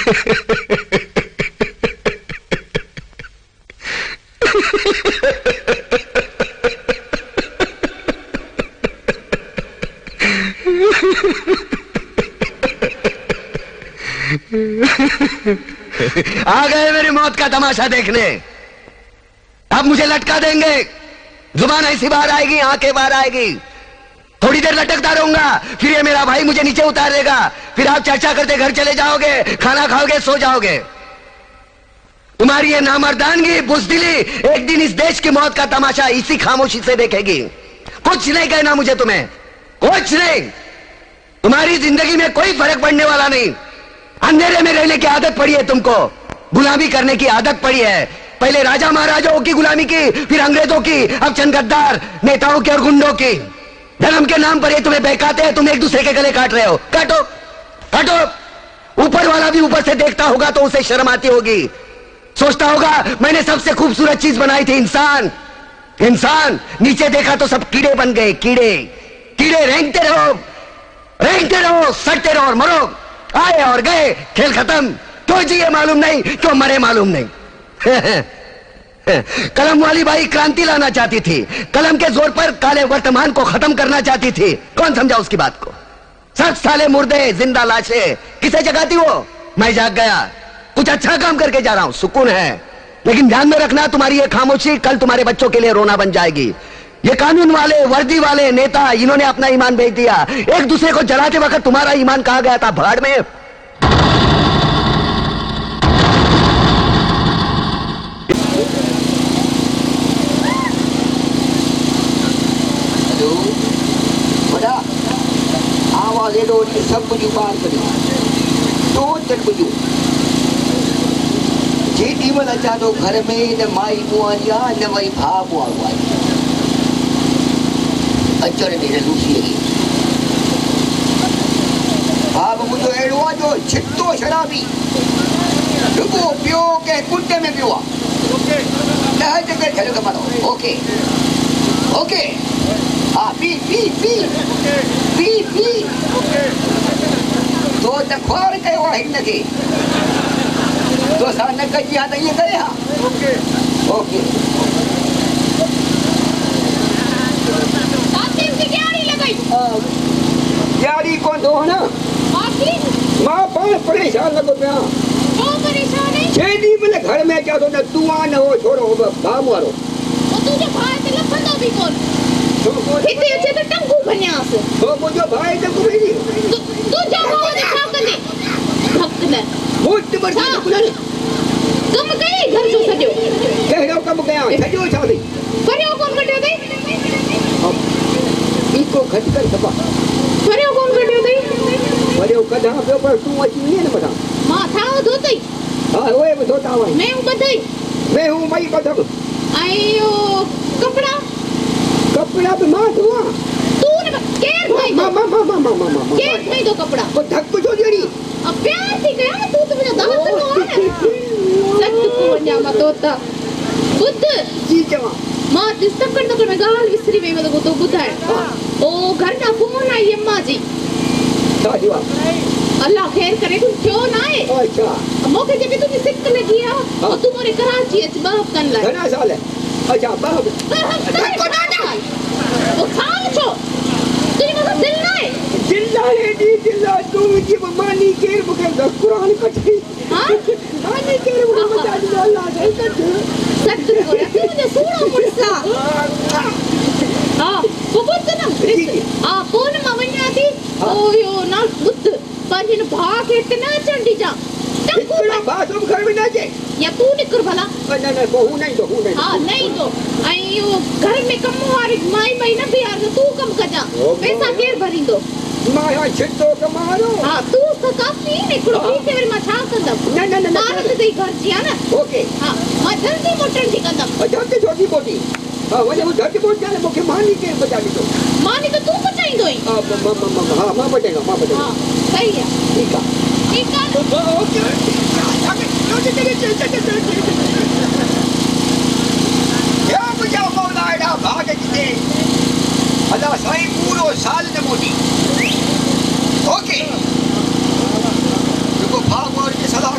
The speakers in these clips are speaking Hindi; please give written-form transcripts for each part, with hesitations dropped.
आ गए मेरी मौत का तमाशा देखने। अब मुझे लटका देंगे, जुबान ऐसी बाहर आएगी, आंखें बाहर आएगी, थोड़ी देर लटकता रहूंगा, फिर ये मेरा भाई मुझे नीचे उतार देगा, फिर आप चर्चा करते घर चले जाओगे, खाना खाओगे, सो जाओगे। तुम्हारी ये नामर्दानगी, बुज़दिली एक दिन इस देश की मौत का तमाशा इसी खामोशी से देखेगी। कुछ नहीं कहना मुझे, तुम्हें कुछ नहीं। तुम्हारी जिंदगी में कोई फर्क पड़ने वाला नहीं। अंधेरे में रहने की आदत पड़ी है तुमको, गुलामी करने की आदत पड़ी है। पहले राजा महाराजाओं की गुलामी की, फिर अंग्रेजों की, अब चंद गद्दार नेताओं की और गुंडों की। धर्म के नाम पर ये तुम्हें बहकाते हैं, तुम एक दूसरे के गले काट रहे हो। काटो काटो। ऊपर वाला भी ऊपर से देखता होगा तो उसे शर्म आती होगी, सोचता होगा मैंने सबसे खूबसूरत चीज बनाई थी, इंसान। इंसान नीचे देखा तो सब कीड़े बन गए, कीड़े कीड़े। रेंगते रहो, सड़ते रहो और मरो। आए और गए, खेल खत्म। क्यों जिए मालूम नहीं, क्यों मरे मालूम नहीं। कलम वाली बाई क्रांति लाना चाहती थी, कलम के जोर पर काले वर्तमान को खत्म करना चाहती थी। कौन समझा उसकी बात को? सब साले मुर्दे, जिंदा लाशें किसे जगाती वो? मैं जाग गया, कुछ अच्छा काम करके जा रहा हूं, सुकून है। लेकिन ध्यान में रखना, तुम्हारी ये खामोशी कल तुम्हारे बच्चों के लिए रोना बन जाएगी। ये कानून वाले, वर्दी वाले नेता, इन्होंने अपना ईमान बेच दिया। एक दूसरे को जलाते वक्त तुम्हारा ईमान कहां गया था? भाड़ में। आवाज एडो सब कुछ पार करियो, तो चल बुझो। जेडी मन अचा तो घर में न माई बुआरी आ, न वही भा बुआरो आ। अचर मेरे लूसी लगी। भाव मुझो एड़ो आ जो छिट्टो शराबी, रुको पियो के कुंडे में पियो। लह जगह झलक मारो। Okay okay. हाँ पी पी पी पी पी। तो दखवार कयो आहे हिनखे, तो सा न कजी हा त ईअं करे हा। Okay okay. यारी कौन दो ना? मां पान परेशान लगो पिया। क्यों परेशान है? जेडी मने घर में क्या तो न तू आ न हो छोरो बाम वारो। ओ तुझे भाई ते लखंदो भी कोन। तो कोन इते अचे तो टंगू बन्यास। तो मुजो भाई ते कुड़ी। तू जा हो ने छा कंदे? हक न। मोट बड़ी कुलल। कम कई घर जो सजो। केड़ो कम कया? सजो छा दे? करियो कोन कटियो दे? इको घट कर सपा। करियो कोन कटियो दे? करियो कदा पे पर तू अची नहीं न बता। मां थाओ धोतई। हां ओए धोता हुआ। मैं हूं बधई। मैं हूं मई बधब। आयो कपड़ा कपड़ा पे मां धोआ। तू ने केर नहीं दो। मां केर नहीं दो कपड़ा। वो धक जो जड़ी। अब प्यार थी गया तू तो मुझे दावत नो आ। सच को वन्या मत होता। बुद्ध जी जवा। मां दिस्तकन तो में गाल विसरी वे में तो बुधाए। ओ घर ना फोन आई अम्मा जी। साजी वा। अल्लाह खैर करे, तू क्यों ना आए? अच्छा मोके जब तू सिक लगी है और तू मोरे कराची अच बाप कन ला। घना साल है। अच्छा बाप वो खान छो तुझे मतलब दिल ना है? दिल ना है दी दिल तू जी मानी केर मुके कुरान कथी। हां मानी केर मुके बता अल्लाह दे कथ सच को तू मुझे सुनो मुर्सा। हां वो बुद्ध ना आ फोन में वन्या थी। ओ यो ना बुद्ध पर इन भाग इतना चंडी जा टक्कू में बाथरूम घर में ना जाए या तू निकर भला। ना को हूं नहीं तो हूं नहीं। हां नहीं तो आयो घर में कम वारी माई ना भी यार तू कम कजा पैसा केर भरिंदो? मां या छिटो कमारो। हां तू तो काफी निकड़ो पीछे वरी मां छा कंदम? ना मार ते घर जिया ना। ओके हां मां जल्दी मोटन थी कंदम। जल्दी छोटी मोटी। हां वने वो धरती बोल जाने मुके मानी के बचा दी तो। मानी तो तू बचाई दोई। हां मां बचेगा मां बचेगा। हां सही है। ठीक है ओके। या मुझे मौला एडा भाग जिते अल्लाह साईं पूरो साल न मोटी। ओके देखो भाग और की सलाह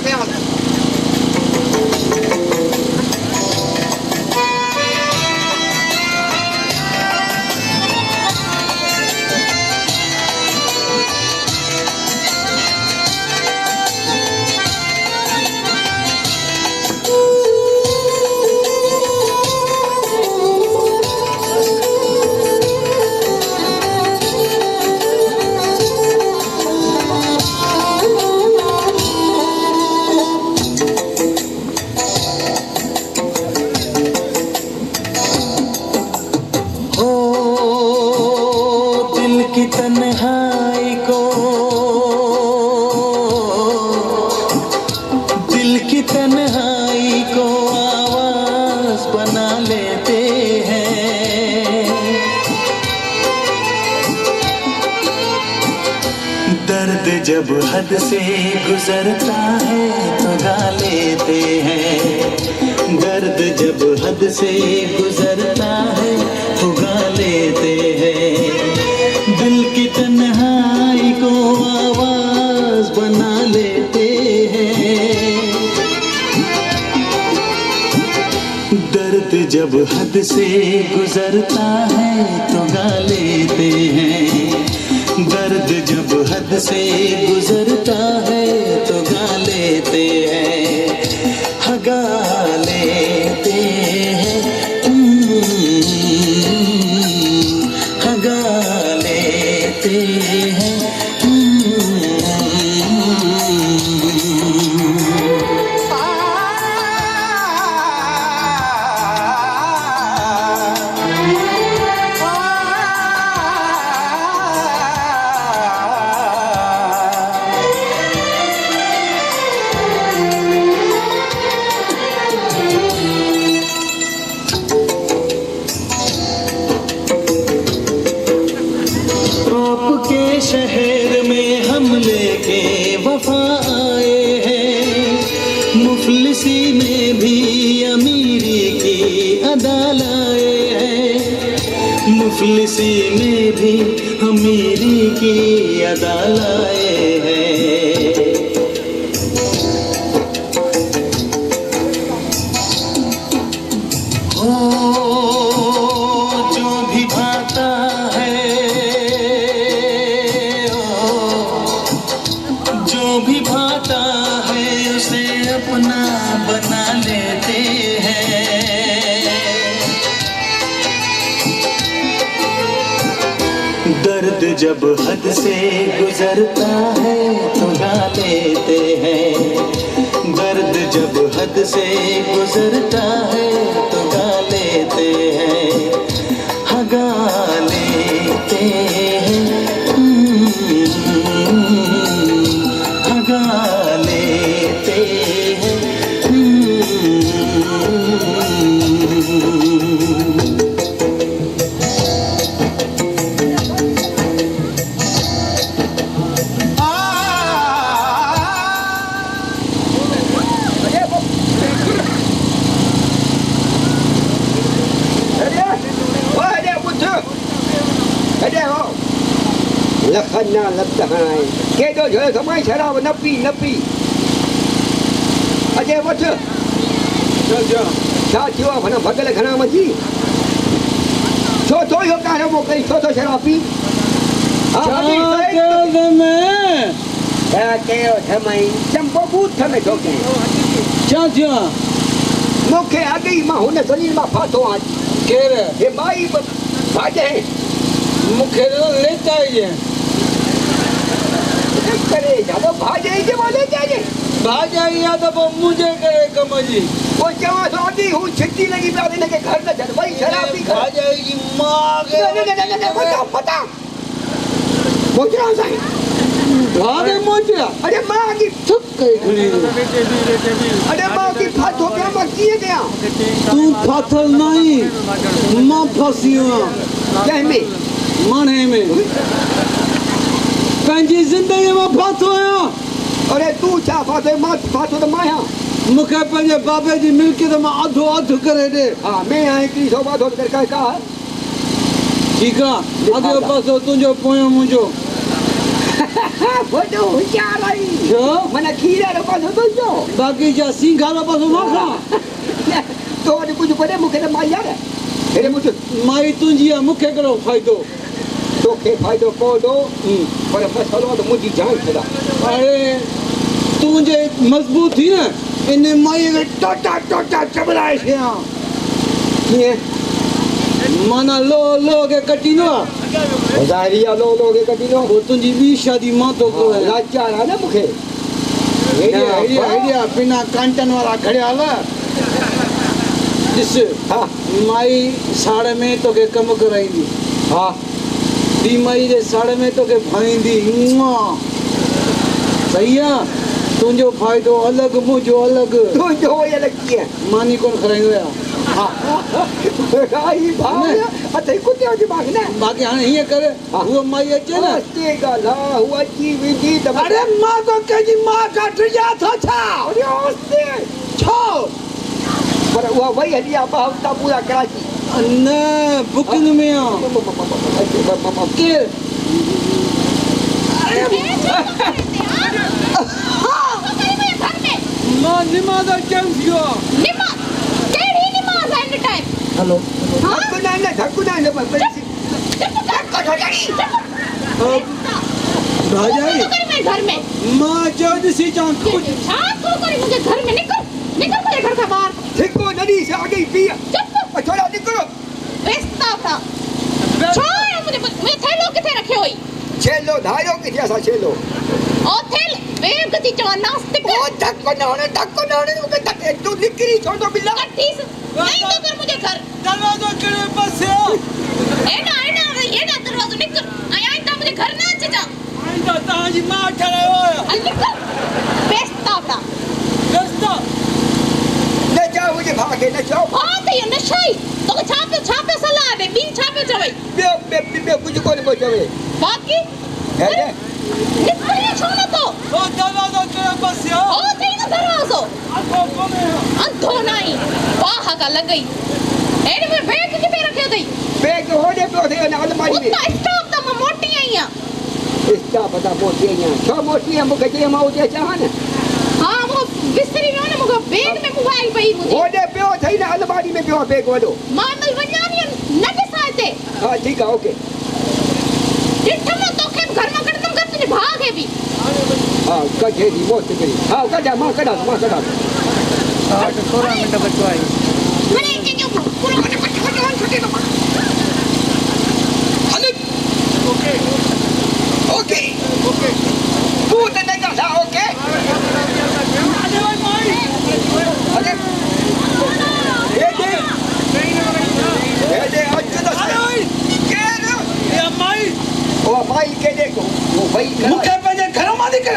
जब हद से गुजरता है तो गा लेते हैं, दर्द जब हद से गुजरता है तो गा लेते हैं, दिल की तन्हाई को आवाज बना लेते हैं। दर्द जब हद से गुजरता है तो गा लेते हैं, दर्द जब हद से गुजरता है तो गा लेते हैं, गा लेते हैं, गा लेते हैं। शहर में हम लेके वफा आए हैं, मुफलिसी में भी अमीरी की अदा लाए हैं, मुफलिसी में भी अमीरी की अदा लाए हैं। जो भी भाता है, जो भी भाता है उसे अपना बना लेते हैं, दर्द जब हद से गुजरता है तो गा लेते हैं, दर्द जब हद से गुजरता है तो गा लेते हैं, गा लेते हैं, गा लेते हैं। लखना लगता है के तो जो समय शराब न पी अजय वठ छा थियो आहे भला भगल घणा मची छो तो यो कारो मोकई छो तो शराब पी के समय चंपो बूथ में ठोके छा थियो मूंखे अॻई मां हुन ज़मीन मां फाथो आहियां। केरु हे माई भाॼे मूंखे लेता ई करे ज्यादा भाॼे जे वाले जाजे भाॼा या त पोइ मुंहिंजे करे कम जी वो चवा तो अभी हूँ छिट्टी लगी पे आने के घर न चल भाई शराब पी खा जाएगी माँ के नहीं पता मोचरा साईं भागे मोचरा अरे माँ की थक गई खड़ी अरे माँ की फाथो क्या माँ किए गया तू फाथल नहीं माँ फंसी हुआ क्या में माने में पंजी जिंदगी में फाथो आया अरे तू क्या फाथो माँ फाथो तो माया मुखे पंजे बाबे जी मिलकियत में आधो आधो करे दे हाँ मैं यहाँ की सौ बात होकर कहा ठीक है अगो पासो तुझो पोयो मुझो वो तो होशियार आई जो मने खीरा रो पासो तो जो बाकी जा सिंघा रो पासो ना खा तो अरे कुछ पड़े मुखे तो माई यार तेरे मुझे माई तुझी मुखे करो फायदो तो के फायदो को दो पर मसलो तो मुझी जान खड़ा अरे तुझे मजबूत थी ना इन्हें माई के टोटा चबराए से ये माना लो के कटिनो जारिया लो के कटिनो वो तुझी भी शादी मां तो को है लाचार है ना मुखे आइडिया बिना कांटन वाला खड़े आला जिस हाँ माई साड़े में तो के कम कराईंदी हाँ दी माई जे साड़े में तो के भाईंदी सही है तुझो फायदो अलग मुझो अलग तू जो ये लगती है मानी कौन कराईंदो या आई भाई अते कुत्ते जो मांगना बाकी हाणे हीअं करे उहो माई अचे न ते गाला हुआ की विधि अरे मां तो कजी मां काट जा था छा अरे ओस्ते छो पर वो वही हली आप हफ्ता पूरा कराची न बुकिंग में आ के मां निमाज़ चम थियो हेलो धक्कू ना भाजाई घर में मां जो सी जान कुछ छात्रों करे मुझे घर में निकल मेरे घर से बाहर ठिको नदी से आगे पिया चुप थोड़ा निकलो बेस्ता था छोड़ मुझे थैलो किथे रखे होई छेलो धारो किथे सा छेलो ओ थैल बेग ती चवा नास्तिक ओ धक्को ना होने मुझे धक्के तू निकली छोड़ो बिल्ला कट्ठीस नहीं तो कर मुझे घर दरवाजा केड़े पासे ये ना दरवाजा निकल आई ता मुझे घर ना अचे जा आइंदा ताजी मां ठरे होया निकल बेस्ता था रास्ता न जाओ मुझे भागे न जाओ हां ते ये नशाई तो छापे सलाह दे बी छापे चवे बे कुछ कोन बचवे बाकी है ने निकल ये छोना तो ओ दरवाजा केड़े पासे ओ ते ना दरवाजो अगो कोने अंधो नहीं वाह का लग गई एने में बैग किथे रखे थई बैग होने पे थे ना अलमारी में उतना स्टॉप तो मोटी आईया इसका पता मोटी है छो मोटी है मुके जे माउ जे चाहन हां वो बिस्तरी में ना मुको बैग में मोबाइल पई मुझे होने पे थे ना अलमारी में पे बैग वडो मामल वन्यानी न दिसाते हां ठीक है ओके डिठम तो के घर में कड़तम कर तुझे भाग है भी हां कजे दी मोट करी हां कड़ा मां कड़ा हां तो 16 मिनट बचो आई मैंने के जो पूरा कट छुट्टी तो अरे ओके ओके ओके तू तो नहीं कर सा ओके अरे भाई माई अरे ये आज तो अरे के ये माई ओ भाई के देखो वो भाई मुके पे घर में निकल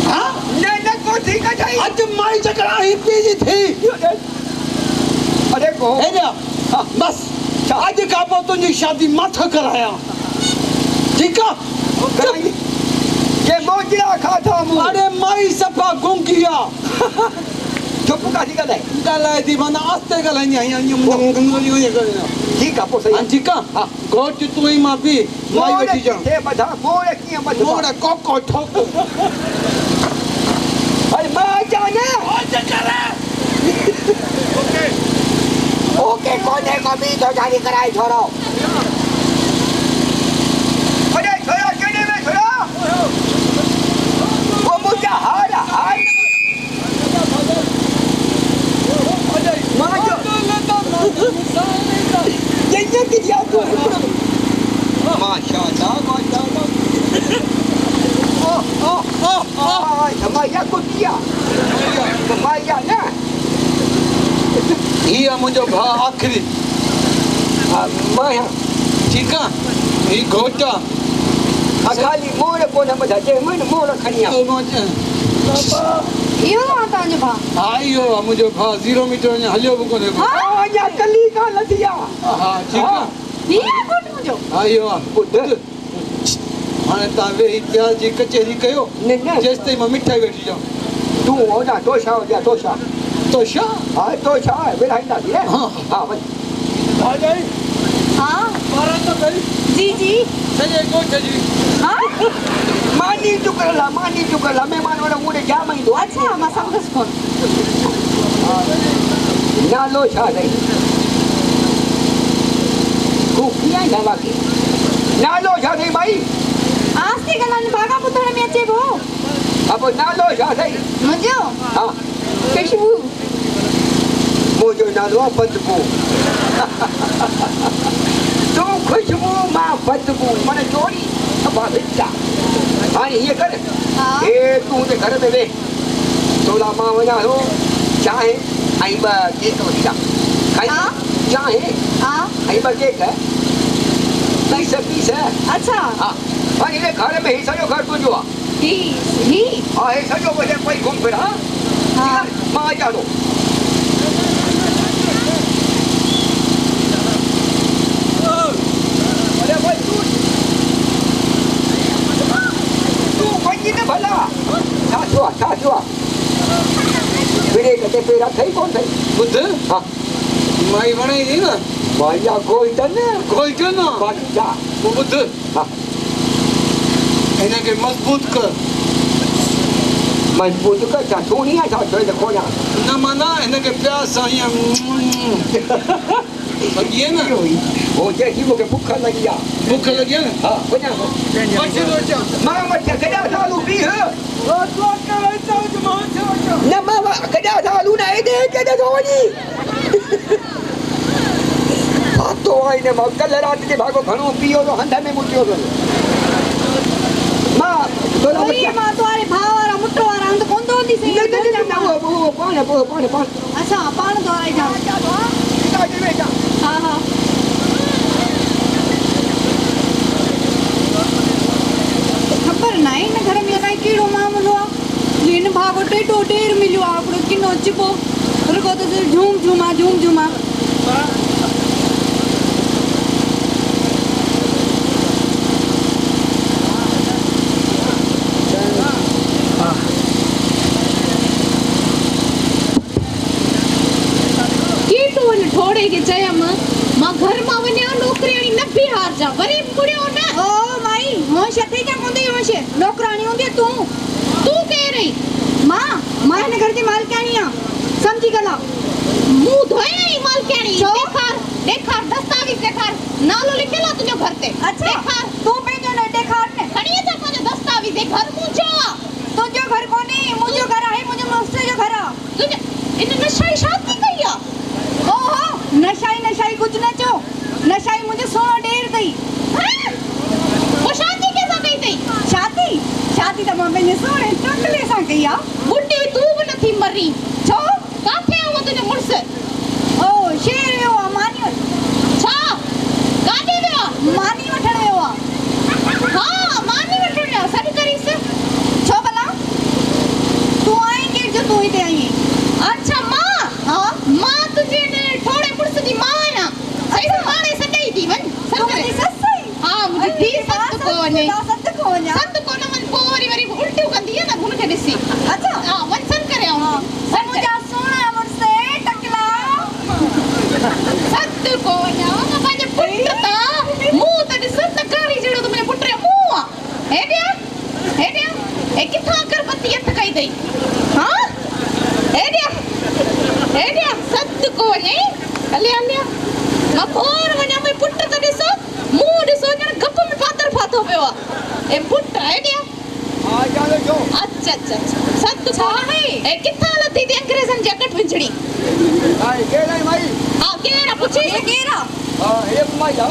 हां न को ठीक है आज माई चकरा ही पीजी थी अरे को है ना बस आज का पो तुझी शादी माथा कराया ठीक है ये मोजरा खाता मु अरे माई सफा गुंगिया चुप का ठीक है गलाए दी बना आस्ते गलाई नहीं ठीक है पो सही ठीक है हां गोट तू ही मां भी माई बैठी जा ते बधा मोरे की मत मोरे कोको ठोको अरे मां जाने ओ चकरा ओके कोने को भी तो जारी कराई छोड़ो अरे छोड़ो केने में छोड़ो वो मुझे हार मां जो ये की दिया तो माशाल्लाह माया कुटिया माया ना ये मुझो भा आखिरी माया ठीक है ये घोटा खाली मोर को न मजा जे मन मोर खनिया यो आता जो भा आयो मुझो भा 0 मीटर ने हलियो को ने हां या कली का लदिया हां ठीक है ये गुड मुझो आयो बुध हाने ता वे प्याज जी कचेरी कयो न जेस्ते में मिठाई बैठी जाओ तू हो ना तोशा हो जा तोशा तो शा हां तोशा बेलाइंदा दी हां हां बस आ जाई हां मारा तो गई जी सजे को जी हां मानी चुकला मेहमान वाला मुड़े जा मई दो अच्छा मैं समझ कौन नालो छा दई तू किया दवा के नालो छा दई भाई आस्ते गलन भागा पुतणे में अचे भो अब नालो छा दई मुझो हां खुशबू मुझो नालो बदबू तू खुशबू मां बदबू मन जोड़ी अब बिचा हां ये कर ए तू ते घर में वे तोला मां वना हो चाहे आई बा केक वठा खाई चाहे हां आई बा केक है पीस अच्छा हां हां ये घर में ही सजो घर तुझो ही हां हे सजो बजे कोई घूम फिर हां हां मां जा दो केरा थई कौन थई बुद्ध हां माई बनाई थी ना माया कोई तने कोई क्यों ना बादशाह वो बुद्ध हां इन्हें के मजबूत कर मजबूत का चाटूनी है चाटो देखो ना ना माना इन्हें के प्यास आई ये ना वो जैसी मुझे भूख लगी है भूख लगी है हां बना बच्चे तो जा मामा क्या चालू भी है तो कर ऐसा मां ना मामा क्या चालू नहीं दे के धोनी तो आईने कल रात के भागो घणो पियो तो हंधा में मुटियो तो मां तो मां तुम्हारे भाव वाला मुट्ठो वाला हम तो कौन दो दी से ना वो पानी अच्छा पान दो आई जाओ हां हां खबर नहीं ना घर में काई कीड़ो मामलो इन भागो टेटो टेर मिलियो आपड़ो किनो चिपो रुको तो झूम झूमा थोड़े के चयम मां घर मा वन्या नौकरियाणी न भी हार जा वरी पुड़ियो न ओ माई होश थई जा कोंदी होश नौकराणी होंदी तू कह रही मां ने घर की मालकियाणी समझी गला मुंह धोया ही मालकियाणी देखा दस्तावेज देखा नालो लिखेला तुजो घर ते अच्छा देखा तू पेजो न देखा ने खड़िए जा मुझे दस्तावेज दे घर मुझो तुजो घर कोनी मुझो घर है मुझे मस्त जो घर तुझे इन नशाई शादी कईया ओहो नशाई कुछ न चो नशाई मुझे सोना डेर दई वो शादी कैसा कही थी शादी तो मैं ने सोने टकले सा कईया बुड्ढी तू भी नथी मरी छो काथे वो तुझे मुर्स ओ शेर वे वो मानी छा गाडी वे मानी वठण वे वो हां मानी वठण वे सही करी से छो भला तू आई के जो तू इते आई अच्छा मां हां मां तुझे ने थोड़े मुर्स दी मां या सही माने सटई दी वन सही सही हां मुझे दी सत को ने सत को न मन पोरी वरी उल्टी कंदी है ना घुन के दिसी अच्छा हां वन सन करे हां सन मुझे सोना मुर्स टकला सत को ना मुझे पुट्टा मुंह त सत कारी जड़ो तो मुझे पुट्रे मुंह हे दिया ए किथा कर पत्ती हथ कई दई हां हे दिया सत को ने कल्याण्या मा फोर वना में पुट त दिसो मुंह दिसो जण गप में फातर फातो पियो ए पुट है दिया आ जाओ जो अच्छा सत को है ए किथा लती ते अंग्रेजन जैकेट विंचड़ी आई केरा माई हां केरा पूछी केरा हां ए माया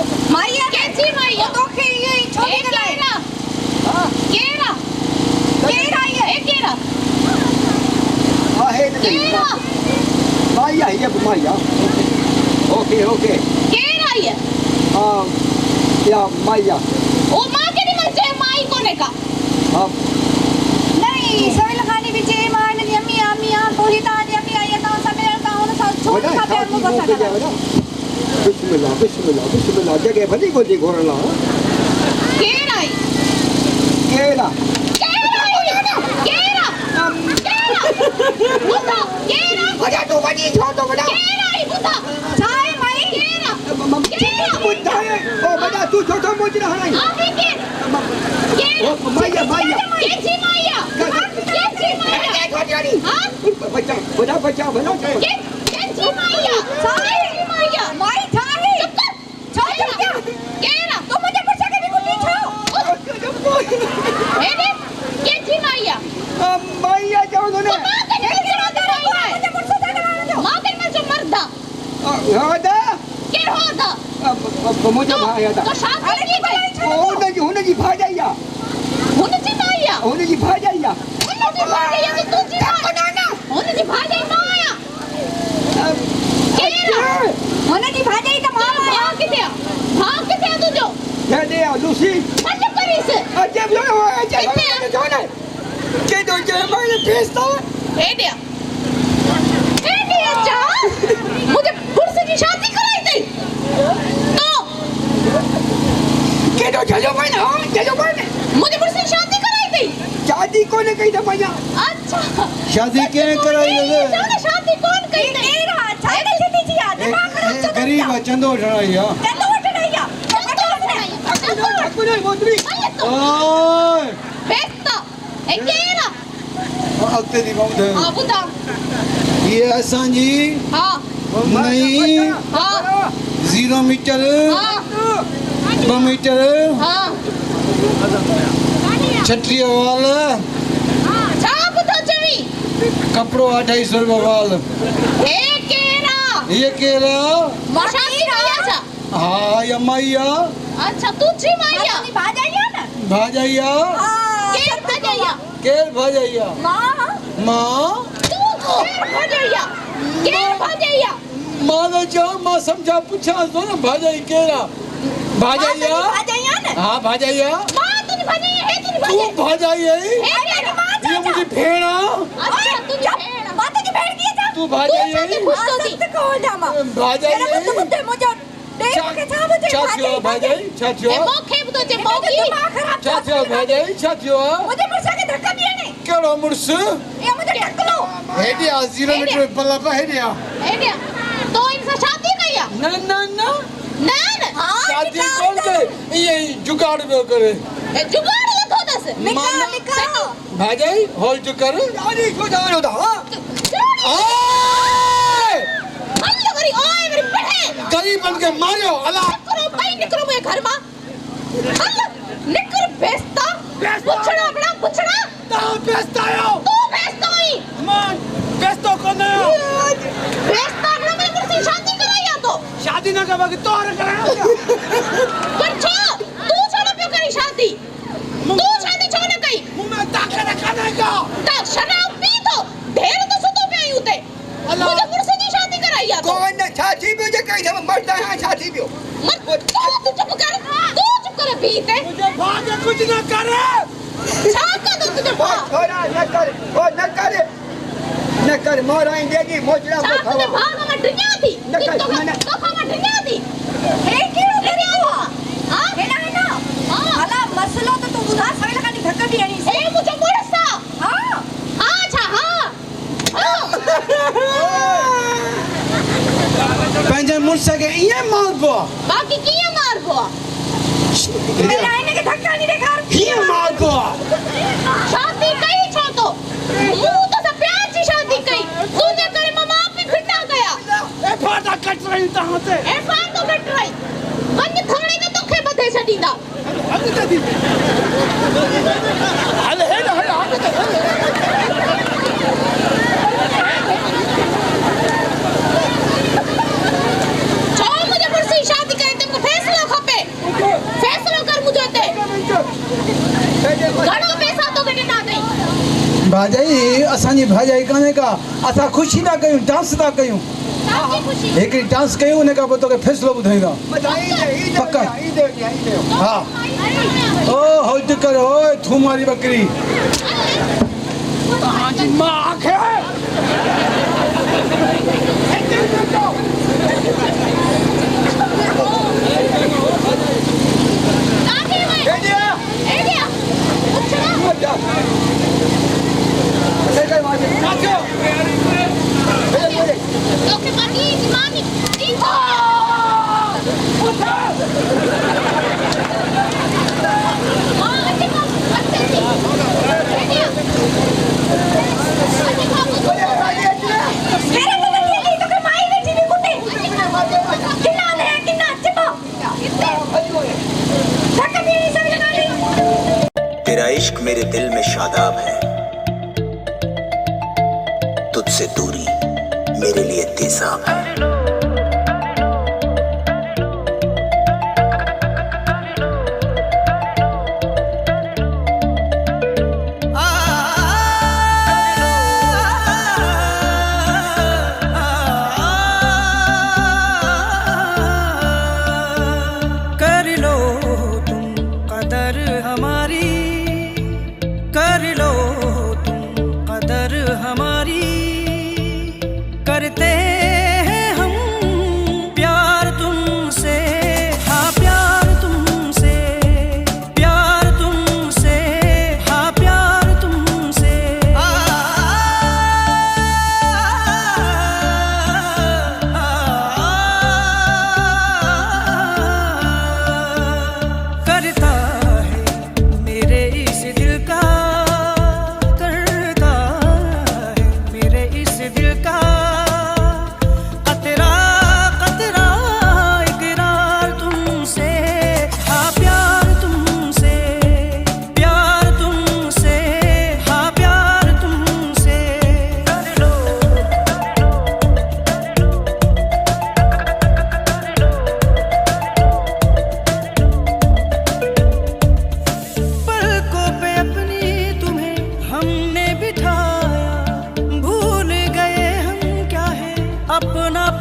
कैसी माया तो के ये छोटी केरा हां केरा ये केरा हां है केरा माया ये माया ओके केरा ये हां या माया ओ मां के नहीं मचे माई कोने का हां नहीं सवेल खानी भी जे मां ने अम्मी तो ही ता अम्मी आई ता सब मिलता हूं सब छोड़ खा पे मुंह बसा बिस्मिल्लाह जगह भली को जी घोरला केरा केरा बुता केरा अरे तो बनी छो तो बड़ा केरा ही बुता चाय माई केरा बुता है ओ बड़ा तू छोटा मुझ रहा है आगे के केरा ओ माया कैसी माया अरे छोटी हां बच्चा भला कैसी माया माई चाहे छोटा केरा तो मुझे पूछा के भी कुछ ए दे कैसी माया माया जाओ तो ना होदा मुझे भाया था तो शादी होने की भाजाइया होने की भाजाइया तो तुझी बनाना होने की भाजाई माया केरा होने की भाजाई तो मामा भाग किथे तुझो ये दे लूसी मत करिस अजब यो अजब जाने के तो जे मैंने भेजता ए दिया जा मुझे पुरसे की शादी कराई थी तो के तो चलो मैंने मुझे पुरसे की शादी कराई थी शादी कौन कही था भैया अच्छा शादी क्या कराई है शादी कौन चंदो वठणाई आहे चंदो वठणाई ओए बेस्ता ए केरा अॻिते थी मां ॿुधायां हां ॿुधा ये असांजी हां नई हां 0 मीटर हां 2 मीटर हां 36 वाल छा ॿुधो चवी कपिड़ो 2800 रुपया वाल हे केरा ये केरा शादी कया छा हा या माइया अच्छा तुझी माइया भाजाइया ना भाजाइया केर भाजाइया केर भाजाइया मां तू केर भाजाइया मां ने चयो मां समझा पुछां थो न भाजाई केरा भाजाइया भाजाइया ना हा भाजाइया मां तुझी भाजाइया हे तुझी तू भाजाई आई हे तेरी मां ये मुझी भेण अच्छा तुझी भेण मां तुझी भेण की छा तू भाजाई आई सत्य को जामा भाजाई आई मुझे मुझे छा थियो भाजाई छा थियो मोखे बुधो जे मोगी छा थियो भाजाई छा थियो मुझे मुर्सा के धक्का दिया ने कहिड़ो मुड़ुस ये मुझे ढकलो हेॾे आ 0 मीटर पल्ला पा हेॾे आ तो इनसे शादी कया न न न ना ना शादी कोन करे ये जुगाड़ पियो करे ए जुगाड़ लथो दस निकाल निकाल भाजाई होल्ड कर ॾाढी जुगाड़ था ओए अल्लाह करी ओए मेरी पढ़े गरीबन के मारियो अल्लाह निकरो मेरे घर मा अल्लाह निकर बेस्ता पुछड़ा बड़ा पुछड़ा ता बेस्ता आयो तू बेस्ता ही मान बेस्तो कोन आयो बेस्ता बड़ा मैं मुझसे शादी कराया तो शादी न करवा के तोर कराया पर छो तू छोड़ पे करी शादी तू शादी छोड़ न कई मुंह ताकत खाने का ता शराब पी तो ढेर तो सुतो पे आई उते अल्लाह मुझे मुझसे नहीं शादी कराया तो कौन ने छाती पे जे कहीं हम मरता है छाती पे मत तू चुप कर पीते मुझे भाग कुछ न करे छा का तो तुझे भाग थोड़ा न कर मोर आई देगी मोचड़ा छा को तुझे खावा भाग में ढिया थी न कर, तो न- तो खावा ढिया थी हे केड़ो करे हां हे ना हां हला मसलो तो तू बुधा सवेला का धक्का दियानी से ए मुझे मोरसा हां अच्छा हां पंहिंजे मुड़स खे ईअं मारबो बाकी किया मारबो लाइन के धक्का नहीं देखा ईअं मारबो शादी कई छो तो मुंह तो सब प्यार से शादी कई तूने करे मामा आप भी फिटा गया ए फाटा कट रही तहां ते ए फाटो कट रही वञ थोड़ी तो तोखे बधे छडींदा अॻिते थी हल हेॾ अॻिते छो मुझे मुझसे शादी करे तुमको फैसला खपे फैसलो कर मुझे ते घणो पैसा तो गटे ना गई भाजाई असांजी भाजाई कान्हे का असां ख़ुशी था कयूं डांस था कयूं ताकी खुशी हिकिड़ी डांस कयूं उन खां पोइ तोखे फ़ैसिलो ॿुधाईंदा पक्का हा ओ होल्ड कर ओए थूम वारी बकरी तव्हांजी मां खे ताकी वे ए गया तोखे मानी मानी तेरा इश्क मेरे दिल में शादाब है, तुझसे दूरी मेरे लिए तेजाब है। कर लो तुम कदर हमारी, कर लो तुम कदर हमारी, करते हैं हम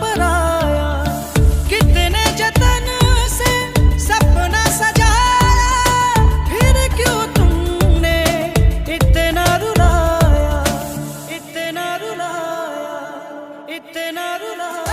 पर आया, कितने जतन से सपना सजाया, फिर क्यों तुमने इतना रुलाया, इतना रुलाया, इतना रुलाया।